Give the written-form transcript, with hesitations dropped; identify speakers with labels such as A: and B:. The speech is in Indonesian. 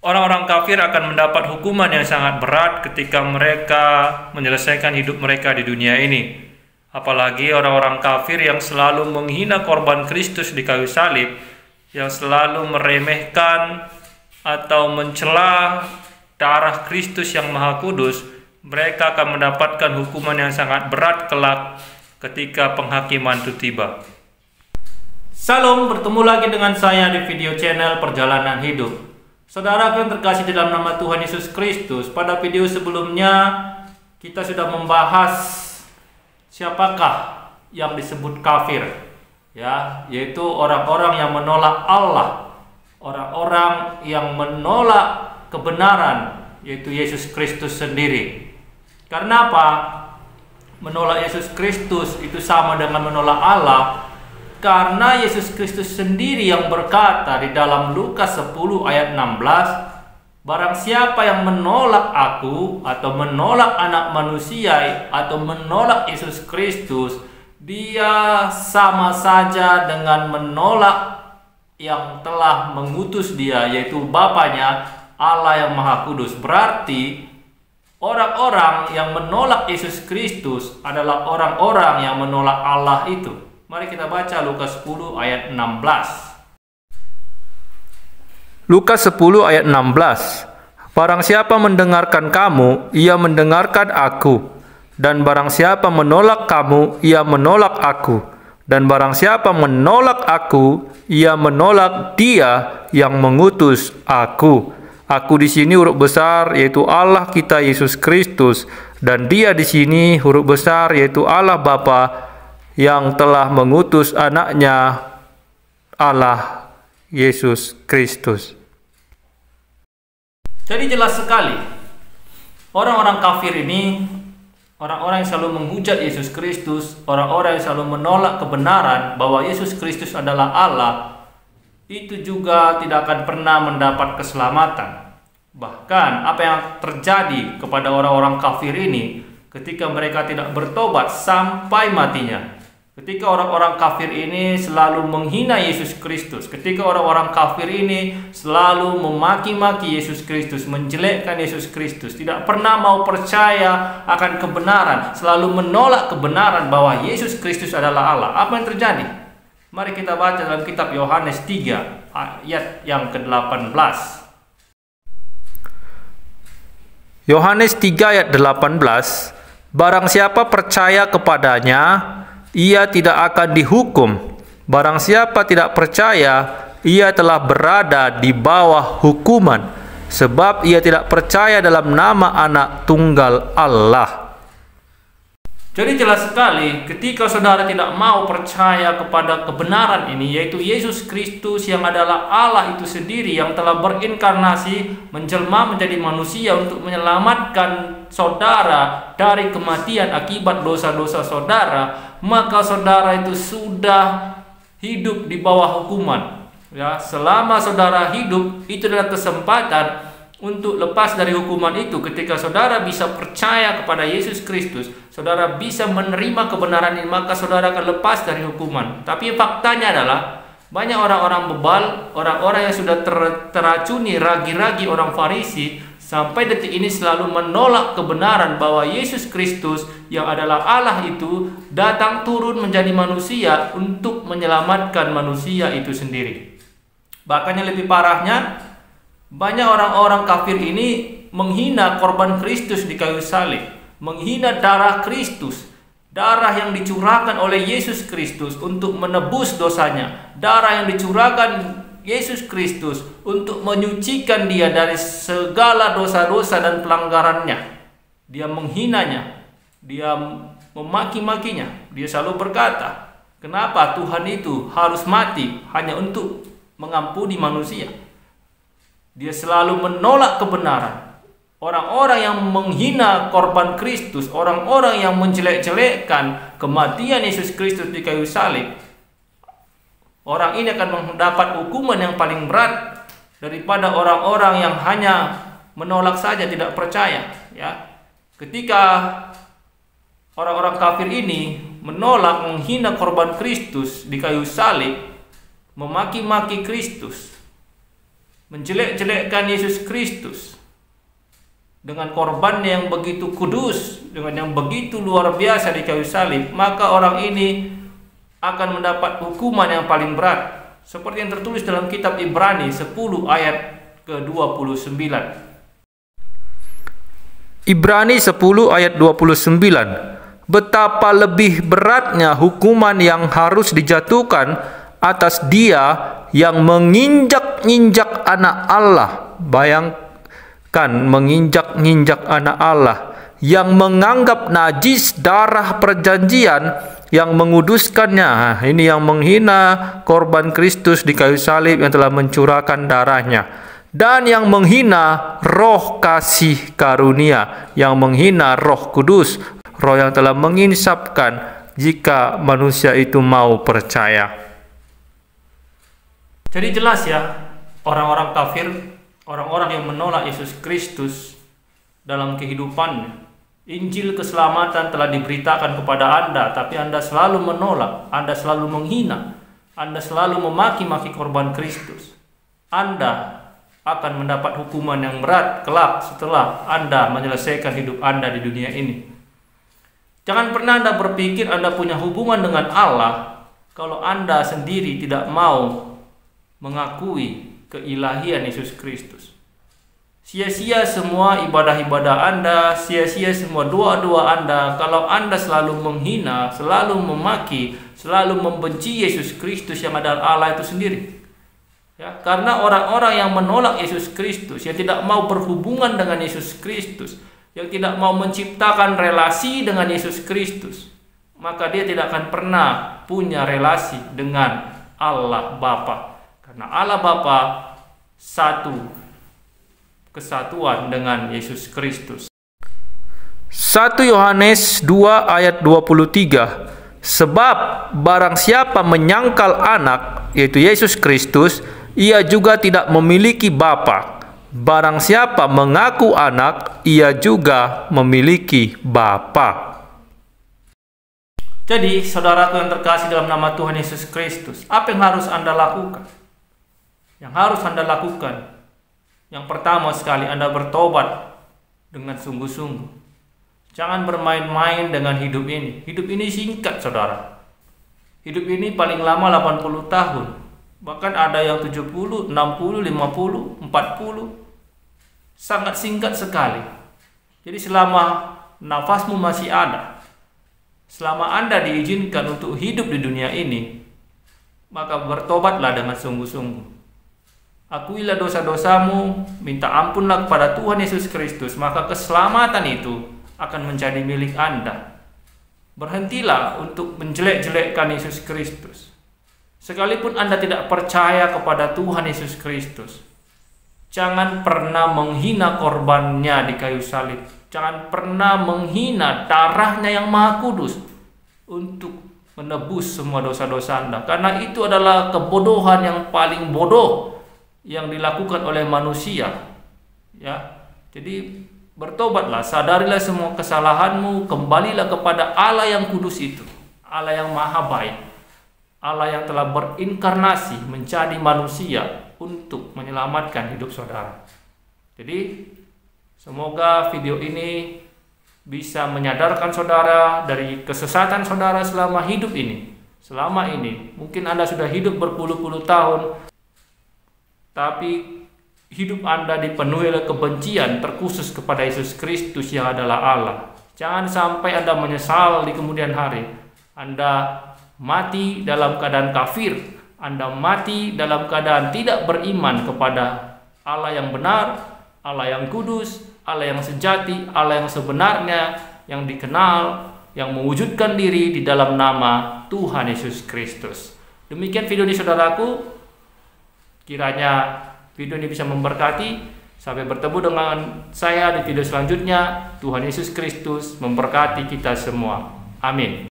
A: Orang-orang kafir akan mendapat hukuman yang sangat berat ketika mereka menyelesaikan hidup mereka di dunia ini. Apalagi orang-orang kafir yang selalu menghina korban Kristus di kayu salib, yang selalu meremehkan atau mencela darah Kristus yang Maha Kudus, mereka akan mendapatkan hukuman yang sangat berat kelak ketika penghakiman itu tiba. Salam, bertemu lagi dengan saya di video channel Perjalanan Hidup. Saudara yang terkasih dalam nama Tuhan Yesus Kristus, pada video sebelumnya kita sudah membahas siapakah yang disebut kafir, yaitu orang-orang yang menolak Allah, orang-orang yang menolak kebenaran, yaitu Yesus Kristus sendiri. Karena apa? Menolak Yesus Kristus itu sama dengan menolak Allah, karena Yesus Kristus sendiri yang berkata di dalam Lukas 10 ayat 16, barang siapa yang menolak aku atau menolak anak manusia atau menolak Yesus Kristus, dia sama saja dengan menolak yang telah mengutus dia, yaitu Bapanya, Allah yang Maha Kudus. Berarti orang-orang yang menolak Yesus Kristus adalah orang-orang yang menolak Allah itu. Mari kita baca Lukas 10 ayat 16.
B: Lukas 10 ayat 16. Barang siapa mendengarkan kamu, ia mendengarkan aku. Dan barang siapa menolak kamu, ia menolak aku. Dan barang siapa menolak aku, ia menolak Dia yang mengutus aku. Aku di sini huruf besar yaitu Allah kita Yesus Kristus, dan Dia di sini huruf besar yaitu Allah Bapa yang telah mengutus anaknya Allah Yesus Kristus.
A: Jadi jelas sekali, orang-orang kafir ini, orang-orang yang selalu menghujat Yesus Kristus, orang-orang yang selalu menolak kebenaran bahwa Yesus Kristus adalah Allah, itu juga tidak akan pernah mendapat keselamatan. Bahkan apa yang terjadi kepada orang-orang kafir ini ketika mereka tidak bertobat sampai matinya, ketika orang-orang kafir ini selalu menghina Yesus Kristus, ketika orang-orang kafir ini selalu memaki-maki Yesus Kristus, menjelekkan Yesus Kristus, tidak pernah mau percaya akan kebenaran, selalu menolak kebenaran bahwa Yesus Kristus adalah Allah, apa yang terjadi? Mari kita baca dalam kitab Yohanes 3 ayat yang ke-18.
B: Yohanes 3 ayat 18. Barang siapa percaya kepadanya, ia tidak akan dihukum. Barang siapa tidak percaya, ia telah berada di bawah hukuman, sebab ia tidak percaya dalam nama Anak Tunggal Allah.
A: Jadi jelas sekali, ketika saudara tidak mau percaya kepada kebenaran ini, yaitu Yesus Kristus yang adalah Allah itu sendiri, yang telah berinkarnasi, menjelma menjadi manusia untuk menyelamatkan saudara dari kematian akibat dosa-dosa saudara, maka saudara itu sudah hidup di bawah hukuman. Selama saudara hidup, itu adalah kesempatan untuk lepas dari hukuman itu. Ketika saudara bisa percaya kepada Yesus Kristus, saudara bisa menerima kebenaran ini, maka saudara akan lepas dari hukuman. Tapi faktanya adalah banyak orang-orang bebal, orang-orang yang sudah teracuni ragi-ragi orang Farisi, sampai detik ini selalu menolak kebenaran bahwa Yesus Kristus yang adalah Allah itu datang turun menjadi manusia untuk menyelamatkan manusia itu sendiri. Bahkan yang lebih parahnya, banyak orang-orang kafir ini menghina korban Kristus di kayu salib, menghina darah Kristus, darah yang dicurahkan oleh Yesus Kristus untuk menebus dosanya, darah yang dicurahkan Yesus Kristus untuk menyucikan dia dari segala dosa-dosa dan pelanggarannya. Dia menghinanya, dia memaki-makinya, dia selalu berkata, kenapa Tuhan itu harus mati hanya untuk mengampuni manusia? Dia selalu menolak kebenaran. Orang-orang yang menghina korban Kristus, orang-orang yang menjelek-jelekkan kematian Yesus Kristus di kayu salib, orang ini akan mendapat hukuman yang paling berat daripada orang-orang yang hanya menolak saja, tidak percaya. Ketika orang-orang kafir ini menolak, menghina korban Kristus di kayu salib, memaki-maki Kristus, menjelek-jelekkan Yesus Kristus dengan korbannya yang begitu kudus, dengan yang begitu luar biasa di kayu salib, maka orang ini akan mendapat hukuman yang paling berat, seperti yang tertulis dalam kitab Ibrani 10 ayat ke-29.
B: Ibrani 10 ayat 29. Betapa lebih beratnya hukuman yang harus dijatuhkan atas dia yang menginjak-injak anak Allah. Bayangkan, menginjak-injak anak Allah, yang menganggap najis darah perjanjian, yang menguduskannya. Ini yang menghina korban Kristus di kayu salib yang telah mencurahkan darahnya, dan yang menghina roh kasih karunia, yang menghina roh kudus, roh yang telah menginsapkan jika manusia itu mau percaya.
A: Jadi jelas ya, orang-orang kafir, orang-orang yang menolak Yesus Kristus dalam kehidupannya, Injil keselamatan telah diberitakan kepada Anda, tapi Anda selalu menolak, Anda selalu menghina, Anda selalu memaki-maki korban Kristus. Anda akan mendapat hukuman yang berat kelak setelah Anda menyelesaikan hidup Anda di dunia ini. Jangan pernah Anda berpikir Anda punya hubungan dengan Allah kalau Anda sendiri tidak mau mengakui keilahian Yesus Kristus. Sia-sia semua ibadah-ibadah Anda, sia-sia semua doa-doa Anda kalau Anda selalu menghina, selalu memaki, selalu membenci Yesus Kristus yang adalah Allah itu sendiri. Ya, karena orang-orang yang menolak Yesus Kristus, yang tidak mau berhubungan dengan Yesus Kristus, yang tidak mau menciptakan relasi dengan Yesus Kristus, maka dia tidak akan pernah punya relasi dengan Allah Bapa. Karena Allah Bapa satu kesatuan dengan Yesus Kristus.
B: 1 Yohanes 2 ayat 23. Sebab barang siapa menyangkal anak, yaitu Yesus Kristus, ia juga tidak memiliki bapa. Barang siapa mengaku anak, ia juga memiliki bapa.
A: Jadi, saudaraku yang terkasih dalam nama Tuhan Yesus Kristus, apa yang harus Anda lakukan? Yang harus Anda lakukan, yang pertama sekali, Anda bertobat dengan sungguh-sungguh. Jangan bermain-main dengan hidup ini. Hidup ini singkat, saudara. Hidup ini paling lama 80 tahun. Bahkan ada yang 70, 60, 50, 40. Sangat singkat sekali. Jadi selama nafasmu masih ada, selama Anda diizinkan untuk hidup di dunia ini, maka bertobatlah dengan sungguh-sungguh. Akuilah dosa-dosamu, minta ampunlah kepada Tuhan Yesus Kristus, maka keselamatan itu akan menjadi milik Anda. Berhentilah untuk menjelek-jelekkan Yesus Kristus. Sekalipun Anda tidak percaya kepada Tuhan Yesus Kristus, jangan pernah menghina korbannya di kayu salib. Jangan pernah menghina darahnya yang maha kudus untuk menebus semua dosa-dosa Anda. Karena itu adalah kebodohan yang paling bodoh yang dilakukan oleh manusia. Ya, jadi bertobatlah, sadarilah semua kesalahanmu, kembalilah kepada Allah yang kudus itu, Allah yang maha baik, Allah yang telah berinkarnasi menjadi manusia untuk menyelamatkan hidup saudara. Jadi semoga video ini bisa menyadarkan saudara dari kesesatan saudara selama hidup ini. Selama ini mungkin Anda sudah hidup berpuluh-puluh tahun, tapi hidup Anda dipenuhi oleh kebencian terkhusus kepada Yesus Kristus yang adalah Allah. Jangan sampai Anda menyesal di kemudian hari. Anda mati dalam keadaan kafir. Anda mati dalam keadaan tidak beriman kepada Allah yang benar, Allah yang kudus, Allah yang sejati, Allah yang sebenarnya, yang dikenal, yang mewujudkan diri di dalam nama Tuhan Yesus Kristus. Demikian video ini, saudaraku. Kiranya video ini bisa memberkati. Sampai bertemu dengan saya di video selanjutnya. Tuhan Yesus Kristus memberkati kita semua. Amin.